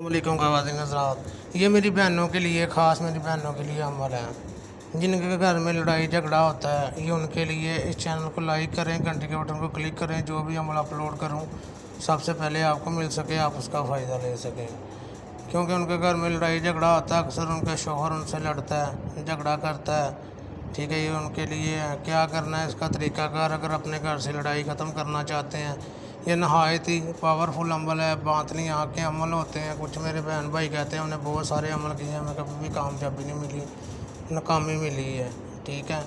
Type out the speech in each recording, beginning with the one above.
वालेकुम ख़वातीन हज़रात, ये मेरी बहनों के लिए ख़ास मेरी बहनों के लिए अमल है जिनके घर में लड़ाई झगड़ा होता है। ये उनके लिए इस चैनल को लाइक करें, घंटे के बटन को क्लिक करें। जो भी अमल अपलोड करूं सबसे पहले आपको मिल सके, आप उसका फ़ायदा ले सकें। क्योंकि उनके घर में लड़ाई झगड़ा होता है, अक्सर उनका शौहर उनसे लड़ता है, झगड़ा करता है। ठीक है, ये उनके लिए क्या करना है इसका तरीक़ाकार। अगर अपने घर से लड़ाई ख़त्म करना चाहते हैं, ये नहायत ही पावरफुल अमल है। बांतनी आँख के अमल होते हैं। कुछ मेरे बहन भाई कहते हैं उन्हें बहुत सारे अमल किए हैं, हमें कभी भी कामयाबी नहीं मिली, नाकामी मिली है। ठीक है,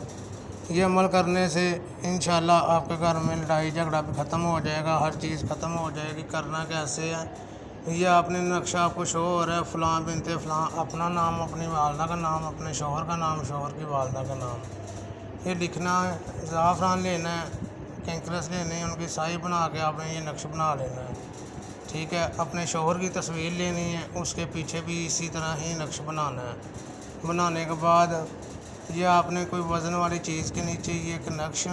ये अमल करने से इंशाल्लाह आपके घर में लड़ाई झगड़ा भी ख़त्म हो जाएगा, हर चीज़ ख़त्म हो जाएगी। करना कैसे है, ये आपने नक्शा आपको शो हो रहा है, फ़लाँ बिनते फ़लाँ, अपना नाम, अपनी वालदा का नाम, अपने शौहर का नाम, शौहर की वालदा का नाम, ये लिखना है। ज़ाफ़रान लेना है, कैंकरस लेने हैं, उनकी साई बना के आपने ये नक्श बना लेना है। ठीक है, अपने शौहर की तस्वीर लेनी है, उसके पीछे भी इसी तरह ही नक्श बनाना है। बनाने के बाद ये आपने कोई वज़न वाली चीज़ के नीचे ये एक नक्श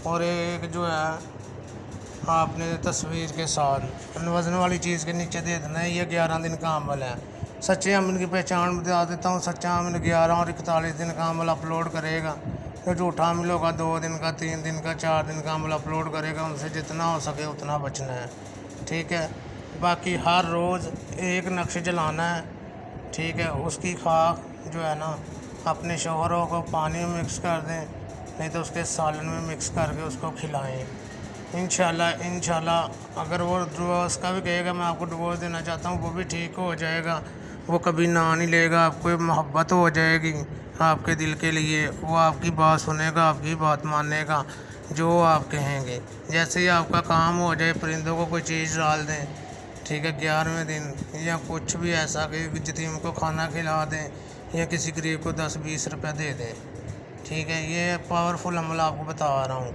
और एक जो है आपने तस्वीर के साथ वज़न वाली चीज़ के नीचे दे देना है। ये 11 दिन का अमल है। सच्चे अमल की पहचान बता देता हूँ। सच्चा अमल 11 और 41 दिन का अमल अपलोड करेगा। जो झूठा अमल होगा 2 दिन का, 3 दिन का, 4 दिन का अमल अपलोड करेगा। उनसे जितना हो सके उतना बचना है। ठीक है, बाकी हर रोज़ एक नक्श जलाना है। ठीक है, उसकी खाक जो है ना अपने शौहरों को पानी में मिक्स कर दें, नहीं तो उसके सालन में मिक्स करके उसको खिलाएं। इंशाल्लाह अगर वो डिवोर्स का भी कहेगा मैं आपको डिवोर्स देना चाहता हूँ, वो भी ठीक हो जाएगा। वो कभी ना नहीं लेगा, आपको मोहब्बत हो जाएगी आपके दिल के लिए। वो आपकी बात सुनेगा, आपकी बात मानेगा, जो आप कहेंगे। जैसे ही आपका काम हो जाए, परिंदों को कोई चीज़ डाल दें, ठीक है, 11वें दिन, या कुछ भी ऐसा कि यतीम को खाना खिला दें या किसी गरीब को 10-20 रुपये दे दें। ठीक है, ये पावरफुल अमल आपको बता रहा हूँ।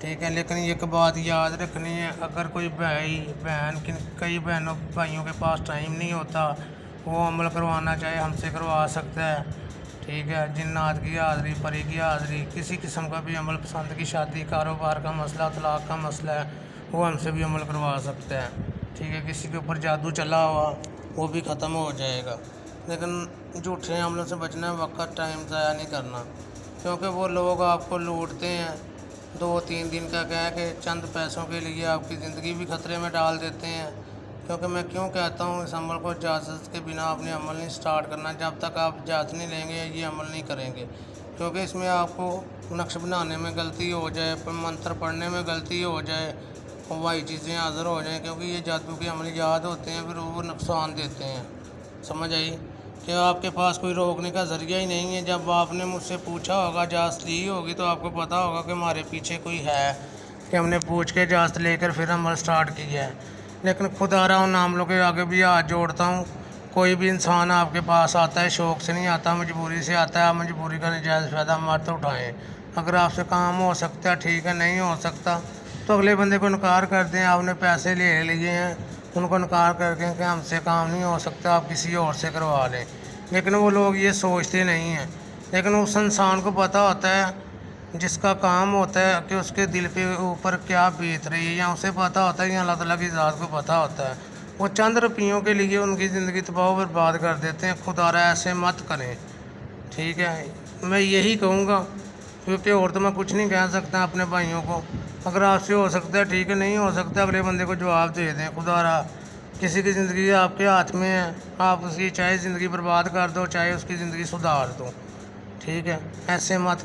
ठीक है, लेकिन एक बात याद रखनी है, अगर कोई भाई बहन कई बहनों भाइयों के पास टाइम नहीं होता, वो अमल करवाना चाहे हमसे करवा सकता है। ठीक है, जिन्नात की हाज़िरी, परी की हाज़िरी, किसी किस्म का भी अमल, पसंद की शादी, कारोबार का मसला, तलाक का मसला है, वो हमसे भी अमल करवा सकता है। ठीक है, किसी के ऊपर जादू चला हुआ वो भी ख़त्म हो जाएगा। लेकिन झूठे अमलों से बचना है, वक्त टाइम ज़ाया नहीं करना। क्योंकि वो लोग आपको लूटते हैं, 2-3 दिन का कह के चंद पैसों के लिए आपकी ज़िंदगी भी ख़तरे में डाल देते हैं। क्योंकि मैं क्यों कहता हूँ, इस अमल को इजाज़त के बिना आपने अमल नहीं स्टार्ट करना। जब तक आप इजाज़त नहीं लेंगे ये अमल नहीं करेंगे। क्योंकि इसमें आपको नक्श बनाने में गलती हो जाए, मंत्र पढ़ने में गलती हो जाए, वाही चीज़ें हाज़िर हो जाएँ, क्योंकि ये जादू के अमल याद होते हैं, फिर वो नुकसान देते हैं। समझ आई कि आपके पास कोई रोकने का ज़रिया ही नहीं है। जब आपने मुझसे पूछा होगा, इजाज़त ली होगी, तो आपको पता होगा कि हमारे पीछे कोई है, कि हमने पूछ के इजाज़त लेकर फिर अमल स्टार्ट किया है। लेकिन खुदा रहा उन अमलों के आगे भी हाथ जोड़ता हूँ। कोई भी इंसान आपके पास आता है, शौक़ से नहीं आता, मजबूरी से आता है। आप मजबूरी का नजायज़ फ़ायदा मत उठाएँ। अगर आपसे काम हो सकता है ठीक है, नहीं हो सकता तो अगले बंदे को इनकार कर दें। आपने पैसे ले लिए हैं, उनको इनकार करके कि हमसे काम नहीं हो सकता, आप किसी और से करवा लें। लेकिन वो लोग ये सोचते नहीं हैं। लेकिन उस इंसान को पता होता है, जिसका काम होता है, कि उसके दिल पे ऊपर क्या बीत रही है, या उसे पता होता है, या अल्लाह ताला की ज़ात को पता होता है। वो चंद रुपयों के लिए उनकी ज़िंदगी तबाह बर्बाद कर देते हैं। खुदारा ऐसे मत करें। ठीक है, मैं यही कहूँगा, क्योंकि और तो मैं कुछ नहीं कह सकता अपने भाइयों को। अगर आपसे हो सकता है ठीक है, नहीं हो सकता अगले बंदे को जवाब दे दें। खुदारा किसी की ज़िंदगी आपके हाथ में है, आप उसकी चाहे ज़िंदगी बर्बाद कर दो, चाहे उसकी ज़िंदगी सुधार दो। ठीक है, ऐसे मत